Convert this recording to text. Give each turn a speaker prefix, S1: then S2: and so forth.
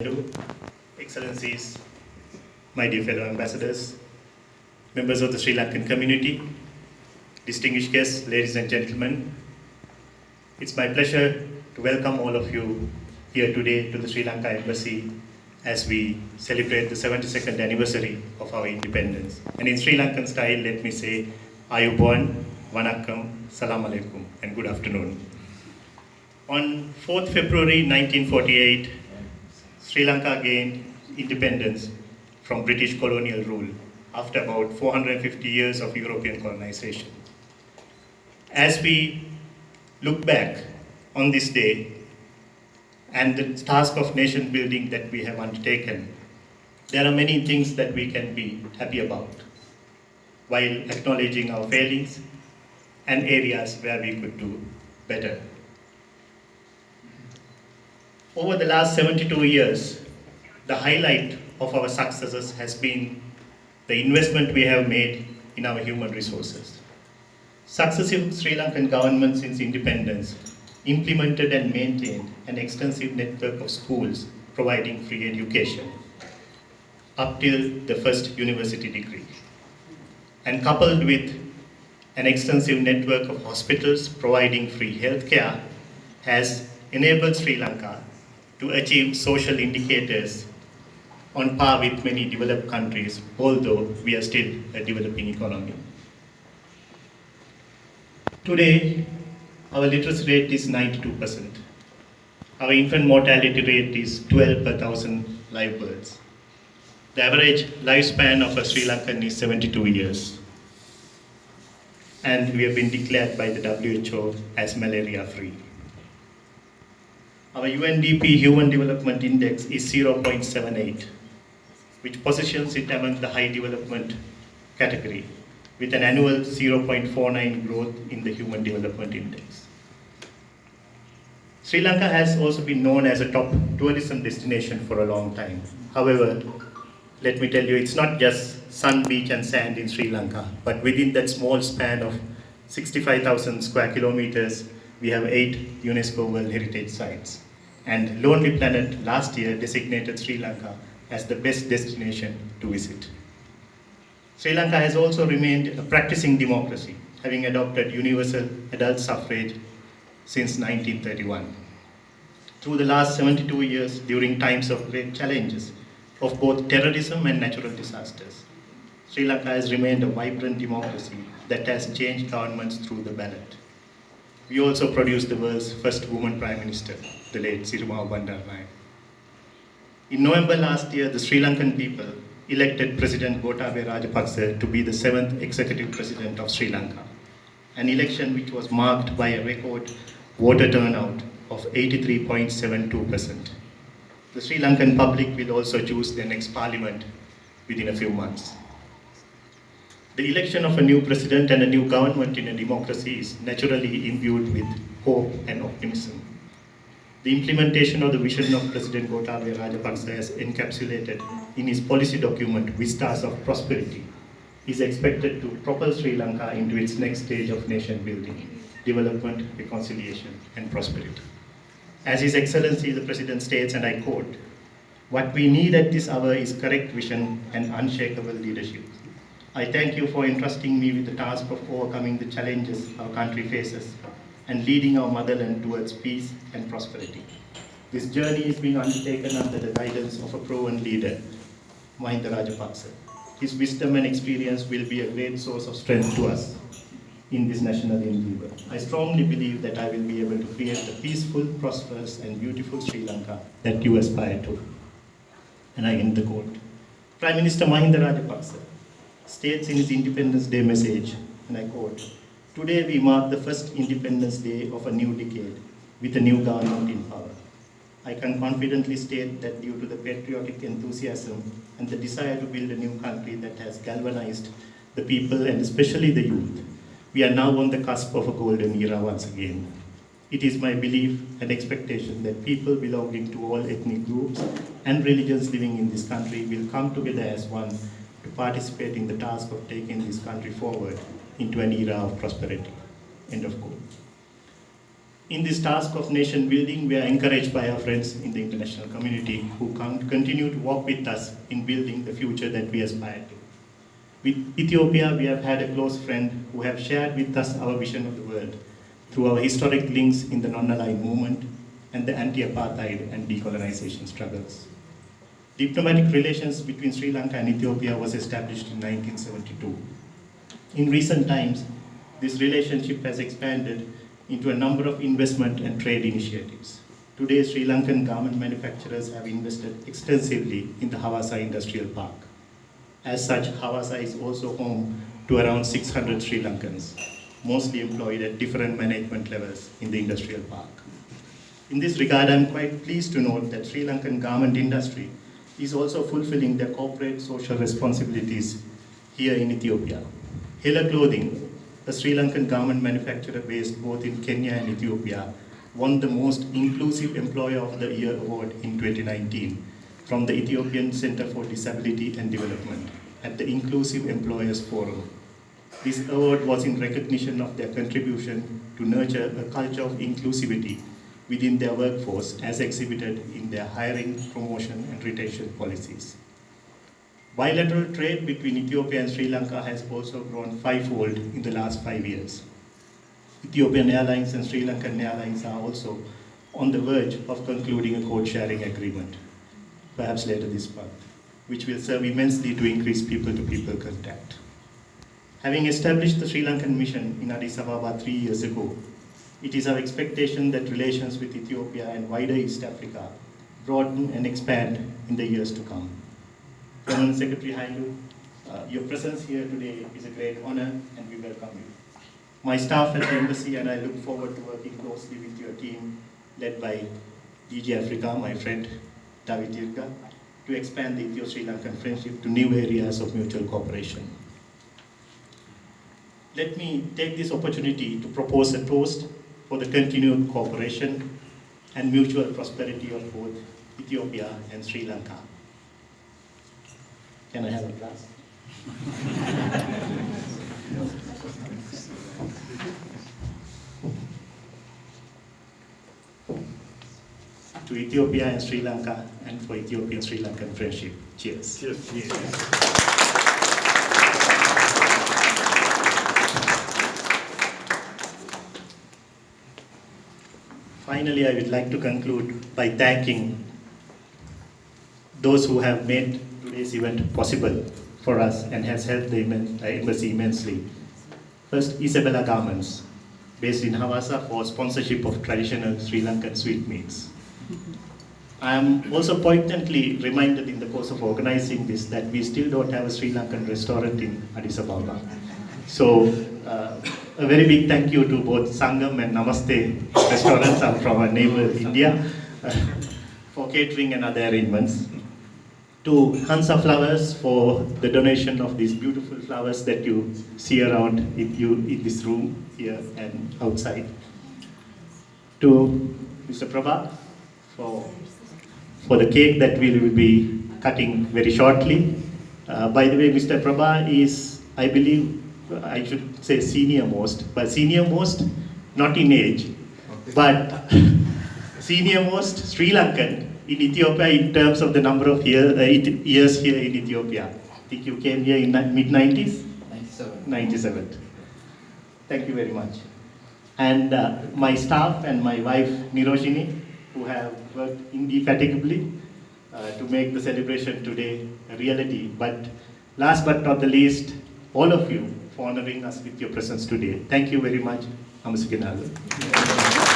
S1: Hello, Excellencies, my dear fellow ambassadors, members of the Sri Lankan community, distinguished guests, ladies and gentlemen. It's my pleasure to welcome all of you here today to the Sri Lanka Embassy as we celebrate the 72nd anniversary of our independence. And in Sri Lankan style, let me say, Ayubowan, Vanakkam, Salam Alaikum, and good afternoon. On 4th February 1948, Sri Lanka gained independence from British colonial rule after about 450 years of European colonization. As we look back on this day and the task of nation building that we have undertaken, there are many things that we can be happy about, while acknowledging our failings and areas where we could do better. Over the last 72 years, the highlight of our successes has been the investment we have made in our human resources. Successive Sri Lankan governments since independence implemented and maintained an extensive network of schools providing free education up till the first university degree. And coupled with an extensive network of hospitals providing free healthcare has enabled Sri Lanka to achieve social indicators on par with many developed countries, although we are still a developing economy. Today, our literacy rate is 92%. Our infant mortality rate is 12 per 1,000 live births. The average lifespan of a Sri Lankan is 72 years. And we have been declared by the WHO as malaria-free. Our UNDP Human Development Index is 0.78, which positions it among the high development category, with an annual 0.49 growth in the Human Development Index. Sri Lanka has also been known as a top tourism destination for a long time. However, let me tell you, it's not just sun, beach and sand in Sri Lanka, but within that small span of 65,000 square kilometers, we have 8 UNESCO World Heritage Sites. And Lonely Planet last year designated Sri Lanka as the best destination to visit. Sri Lanka has also remained a practicing democracy, having adopted universal adult suffrage since 1931. Through the last 72 years, during times of great challenges of both terrorism and natural disasters, Sri Lanka has remained a vibrant democracy that has changed governments through the ballot. We also produced the world's first woman Prime Minister, the late Sirima Bandaranaike. In November last year, the Sri Lankan people elected President Gotabaya Rajapaksa to be the 7th executive president of Sri Lanka, an election which was marked by a record voter turnout of 83.72%. The Sri Lankan public will also choose their next parliament within a few months. The election of a new president and a new government in a democracy is naturally imbued with hope and optimism. The implementation of the vision of President Gotabaya Rajapaksa as encapsulated in his policy document, Vistas of Prosperity, is expected to propel Sri Lanka into its next stage of nation building, development, reconciliation, and prosperity. As His Excellency the President states, and I quote, "What we need at this hour is correct vision and unshakable leadership. I thank you for entrusting me with the task of overcoming the challenges our country faces and leading our motherland towards peace and prosperity. This journey is being undertaken under the guidance of a proven leader, Mahinda Rajapaksa. His wisdom and experience will be a great source of strength to us in this national endeavor. I strongly believe that I will be able to create the peaceful, prosperous, and beautiful Sri Lanka that you aspire to." And I end the quote. Prime Minister Mahinda Rajapaksa states in his Independence Day message, and I quote, "Today we mark the first Independence Day of a new decade with a new government in power. I can confidently state that due to the patriotic enthusiasm and the desire to build a new country that has galvanized the people and especially the youth, we are now on the cusp of a golden era once again. It is my belief and expectation that people belonging to all ethnic groups and religions living in this country will come together as one to participate in the task of taking this country forward into an era of prosperity." End of quote. In this task of nation building, we are encouraged by our friends in the international community who continue to walk with us in building the future that we aspire to. With Ethiopia, we have had a close friend who have shared with us our vision of the world through our historic links in the non-aligned movement and the anti-apartheid and decolonization struggles. Diplomatic relations between Sri Lanka and Ethiopia was established in 1972. In recent times, this relationship has expanded into a number of investment and trade initiatives. Today, Sri Lankan garment manufacturers have invested extensively in the Hawassa Industrial Park. As such, Hawassa is also home to around 600 Sri Lankans, mostly employed at different management levels in the industrial park. In this regard, I am quite pleased to note that Sri Lankan garment industry is also fulfilling their corporate social responsibilities here in Ethiopia. Hela Clothing, a Sri Lankan garment manufacturer based both in Kenya and Ethiopia, won the Most Inclusive Employer of the Year award in 2019 from the Ethiopian Center for Disability and Development at the Inclusive Employers Forum. This award was in recognition of their contribution to nurture a culture of inclusivity within their workforce as exhibited in their hiring, promotion, and retention policies. Bilateral trade between Ethiopia and Sri Lanka has also grown fivefold in the last 5 years. Ethiopian Airlines and Sri Lankan Airlines are also on the verge of concluding a code-sharing agreement, perhaps later this month, which will serve immensely to increase people-to-people contact. Having established the Sri Lankan mission in Addis Ababa 3 years ago, it is our expectation that relations with Ethiopia and wider East Africa broaden and expand in the years to come. Permanent Secretary Hailu, your presence here today is a great honor and we welcome you. My staff at the embassy and I look forward to working closely with your team led by DG Africa, my friend David Yirga, to expand the Ethio-Sri Lankan friendship to new areas of mutual cooperation. Let me take this opportunity to propose a toast for the continued cooperation and mutual prosperity of both Ethiopia and Sri Lanka. Can I have a glass? To Ethiopia and Sri Lanka, and for Ethiopian-Sri Lankan friendship. Cheers. Cheers. Cheers. Finally, I would like to conclude by thanking those who have made today's event possible for us and has helped the embassy immensely. First, Isabella Garments, based in Hawassa, for sponsorship of traditional Sri Lankan sweetmeats. I am also poignantly reminded in the course of organizing this that we still don't have a Sri Lankan restaurant in Addis Ababa. So, a very big thank you to both Sangam and Namaste restaurants from our neighbor India for catering and other arrangements. To Hansa Flowers for the donation of these beautiful flowers that you see around in this room here and outside. To Mr. Prabha for the cake that we will be cutting very shortly. By the way, Mr. Prabha is, I believe, I should say senior most, not in age, but senior most Sri Lankan in Ethiopia in terms of the number of years here in Ethiopia. I think you came here in mid-90s? 97. Thank you very much. And my staff and my wife Niroshini, who have worked indefatigably to make the celebration today a reality. But last but not the least, all of you for honoring us with your presence today. Thank you very much. Namaste.